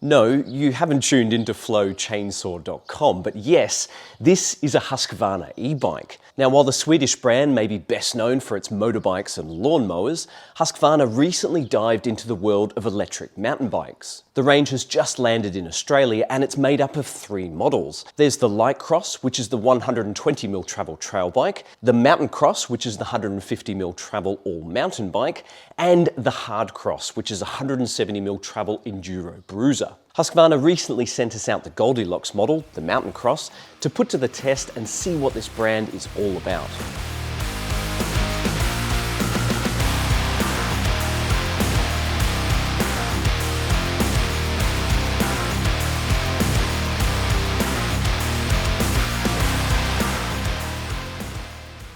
No, you haven't tuned into flowchainsaw.com, but yes, this is a Husqvarna e-bike. Now, while the Swedish brand may be best known for its motorbikes and lawnmowers, Husqvarna recently dived into the world of electric mountain bikes. The range has just landed in Australia and it's made up of 3 models. There's the Light Cross, which is the 120mm travel trail bike, the Mountain Cross, which is the 150mm travel all mountain bike, and the Hard Cross, which is a 170mm travel enduro bruiser. Husqvarna recently sent us out the Goldilocks model, the Mountain Cross, to put to the test and see what this brand is all about.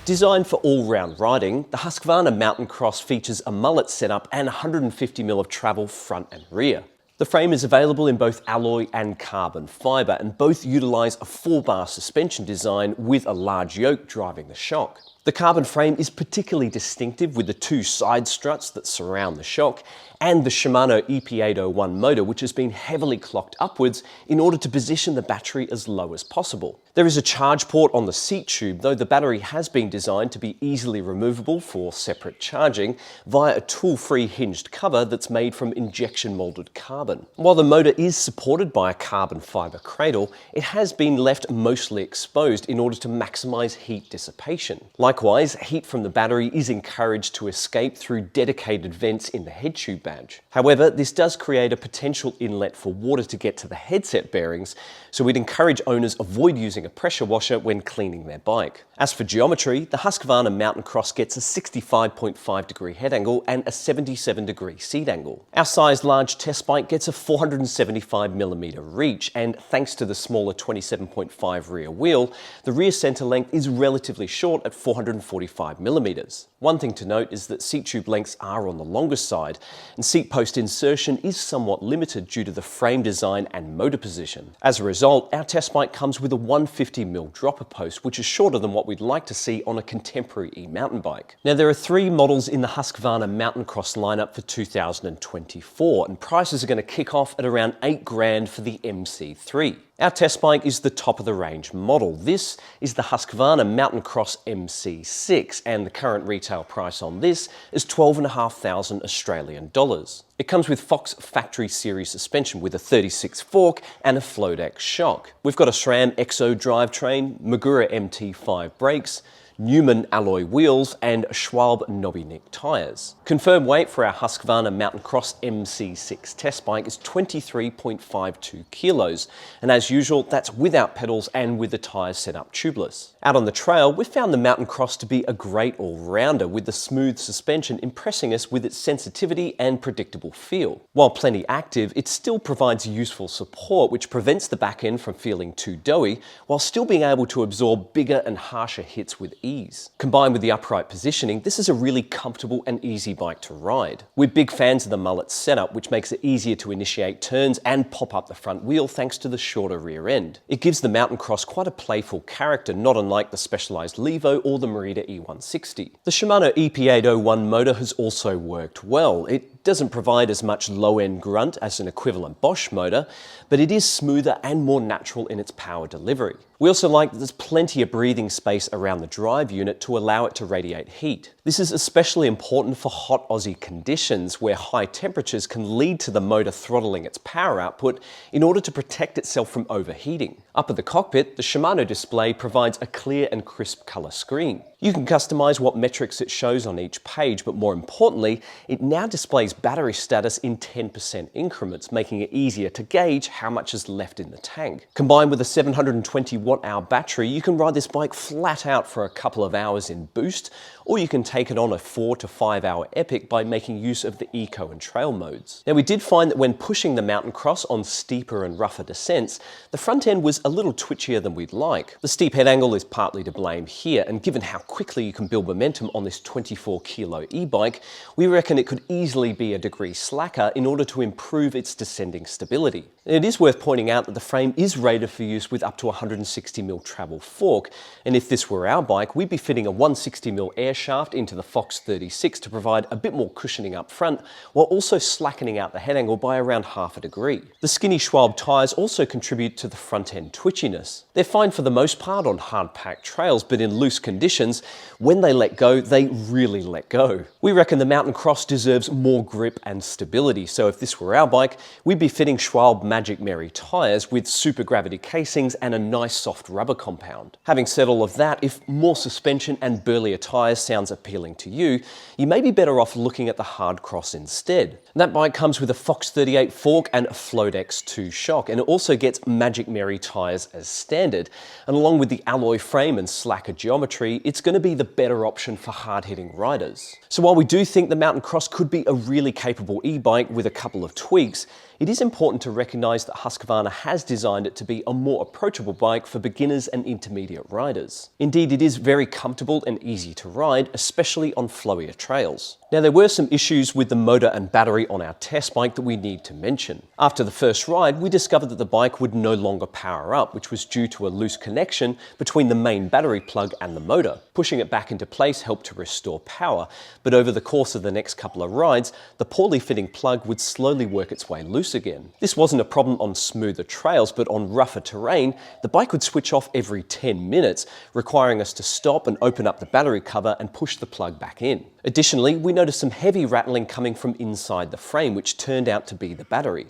Designed for all-round riding, the Husqvarna Mountain Cross features a mullet setup and 150mm of travel front and rear. The frame is available in both alloy and carbon fibre, and both utilise a 4-bar suspension design with a large yoke driving the shock. The carbon frame is particularly distinctive with the 2 side struts that surround the shock and the Shimano EP801 motor, which has been heavily clocked upwards in order to position the battery as low as possible. There is a charge port on the seat tube, though the battery has been designed to be easily removable for separate charging via a tool-free hinged cover that's made from injection moulded carbon. While the motor is supported by a carbon fibre cradle, it has been left mostly exposed in order to maximise heat dissipation. Likewise, heat from the battery is encouraged to escape through dedicated vents in the head tube badge. However, this does create a potential inlet for water to get to the headset bearings, so we'd encourage owners avoid using a pressure washer when cleaning their bike. As for geometry, the Husqvarna Mountain Cross gets a 65.5 degree head angle and a 77 degree seat angle. Our size large test bike gets a 475mm reach, and thanks to the smaller 27.5 rear wheel, the rear centre length is relatively short at 445mm. One thing to note is that seat tube lengths are on the longer side, and seat post insertion is somewhat limited due to the frame design and motor position. As a result, our test bike comes with a 150mm dropper post, which is shorter than what we'd like to see on a contemporary e-mountain bike. Now, there are 3 models in the Husqvarna Mountain Cross lineup for 2024, and prices are going to kick off at around $8,000 for the MC3. Our test bike is the top of the range model. This is the Husqvarna Mountain Cross MC6, and the current retail price on this is $12,500 Australian dollars. It comes with Fox factory series suspension with a 36 fork and a Flodex shock. We've got a SRAM EXO drivetrain, Magura MT5 brakes, Newman alloy wheels and Schwalbe Nobby-Nick tyres. Confirmed weight for our Husqvarna Mountain Cross MC6 test bike is 23.52 kilos, and as usual, that's without pedals and with the tyres set up tubeless. Out on the trail, we found the Mountain Cross to be a great all-rounder, with the smooth suspension impressing us with its sensitivity and predictable feel. While plenty active, it still provides useful support, which prevents the back end from feeling too doughy, while still being able to absorb bigger and harsher hits with ease. Combined with the upright positioning, this is a really comfortable and easy bike to ride. We're big fans of the mullet setup, which makes it easier to initiate turns and pop up the front wheel thanks to the shorter rear end. It gives the Mountain Cross quite a playful character, not unlike the Specialized Levo or the Merida E160. The Shimano EP801 motor has also worked well. It doesn't provide as much low-end grunt as an equivalent Bosch motor, but it is smoother and more natural in its power delivery. We also like that there's plenty of breathing space around the drive unit to allow it to radiate heat. This is especially important for hot Aussie conditions where high temperatures can lead to the motor throttling its power output in order to protect itself from overheating. Up at the cockpit, the Shimano display provides a clear and crisp colour screen. You can customize what metrics it shows on each page, but more importantly, it now displays battery status in 10% increments, making it easier to gauge how much is left in the tank. Combined with a 720 watt-hour battery, you can ride this bike flat out for a couple of hours in boost, or you can take it on a 4 to 5 hour epic by making use of the eco and trail modes. Now, we did find that when pushing the Mountain Cross on steeper and rougher descents, the front end was a little twitchier than we'd like. The steep head angle is partly to blame here, and given how quickly you can build momentum on this 24 kilo e-bike, we reckon it could easily be a degree slacker in order to improve its descending stability. It is worth pointing out that the frame is rated for use with up to 160mm travel fork, and if this were our bike, we'd be fitting a 160mm air shaft into the Fox 36 to provide a bit more cushioning up front, while also slackening out the head angle by around half a degree. The skinny Schwalbe tyres also contribute to the front end twitchiness. They're fine for the most part on hard-packed trails, but in loose conditions, when they let go, they really let go. We reckon the Mountain Cross deserves more grip and stability, so if this were our bike, we'd be fitting Schwalbe Magic Mary tyres with super gravity casings and a nice soft rubber compound. Having said all of that, if more suspension and burlier tyres sounds appealing to you, you may be better off looking at the Hard Cross instead. And that bike comes with a Fox 38 fork and a Floadex 2 shock, and it also gets Magic Mary tyres as standard. And along with the alloy frame and slacker geometry, it's going to be the better option for hard-hitting riders. So while we do think the Mountain Cross could be a really capable e-bike with a couple of tweaks, it is important to recognise that Husqvarna has designed it to be a more approachable bike for beginners and intermediate riders. Indeed, it is very comfortable and easy to ride, especially on flowier trails. Now, there were some issues with the motor and battery on our test bike that we need to mention. After the first ride, we discovered that the bike would no longer power up, which was due to a loose connection between the main battery plug and the motor. Pushing it back into place helped to restore power, but over the course of the next couple of rides, the poorly fitting plug would slowly work its way loose again. This wasn't a problem on smoother trails, but on rougher terrain, the bike would switch off every 10 minutes, requiring us to stop and open up the battery cover and push the plug back in. Additionally, we noticed some heavy rattling coming from inside the frame, which turned out to be the battery.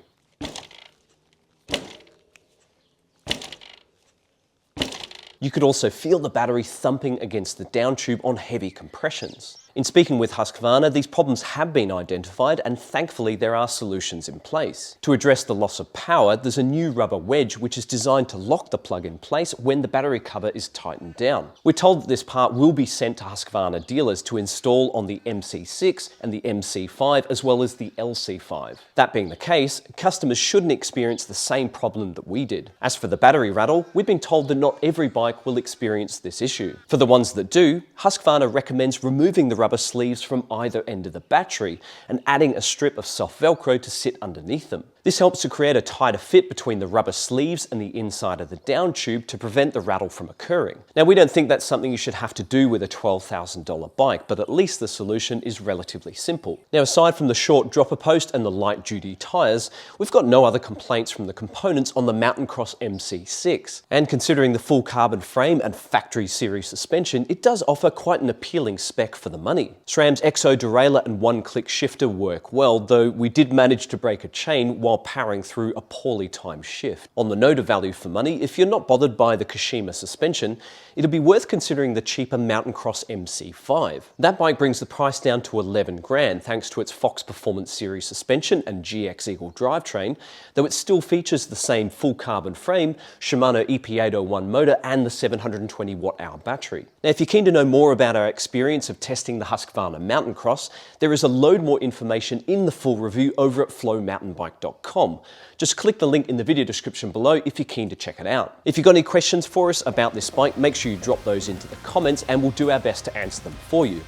You could also feel the battery thumping against the down tube on heavy compressions. In speaking with Husqvarna, these problems have been identified, and thankfully there are solutions in place. To address the loss of power, there's a new rubber wedge which is designed to lock the plug in place when the battery cover is tightened down. We're told that this part will be sent to Husqvarna dealers to install on the MC6 and the MC5 as well as the LC5. That being the case, customers shouldn't experience the same problem that we did. As for the battery rattle, we've been told that not every bike will experience this issue. For the ones that do, Husqvarna recommends removing the rubber sleeves from either end of the battery and adding a strip of soft Velcro to sit underneath them. This helps to create a tighter fit between the rubber sleeves and the inside of the down tube to prevent the rattle from occurring. Now, we don't think that's something you should have to do with a $12,000 bike, but at least the solution is relatively simple. Now, aside from the short dropper post and the light duty tyres, we've got no other complaints from the components on the Mountain Cross MC6. And considering the full carbon frame and factory series suspension, it does offer quite an appealing spec for the money. SRAM's EXO derailleur and one-click shifter work well, though we did manage to break a chain while powering through a poorly timed shift. On the note of value for money, if you're not bothered by the Kashima suspension, it'll be worth considering the cheaper Mountain Cross MC5. That bike brings the price down to 11 grand thanks to its Fox Performance Series suspension and GX Eagle drivetrain, though it still features the same full carbon frame, Shimano EP801 motor and the 720 watt-hour battery. Now, if you're keen to know more about our experience of testing the Husqvarna Mountain Cross, there is a load more information in the full review over at flowmountainbike.com. Just click the link in the video description below if you're keen to check it out. If you've got any questions for us about this bike, make sure you drop those into the comments and we'll do our best to answer them for you.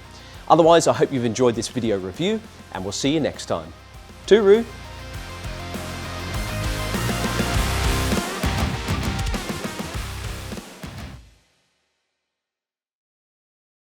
Otherwise, I hope you've enjoyed this video review and we'll see you next time. Tooroo!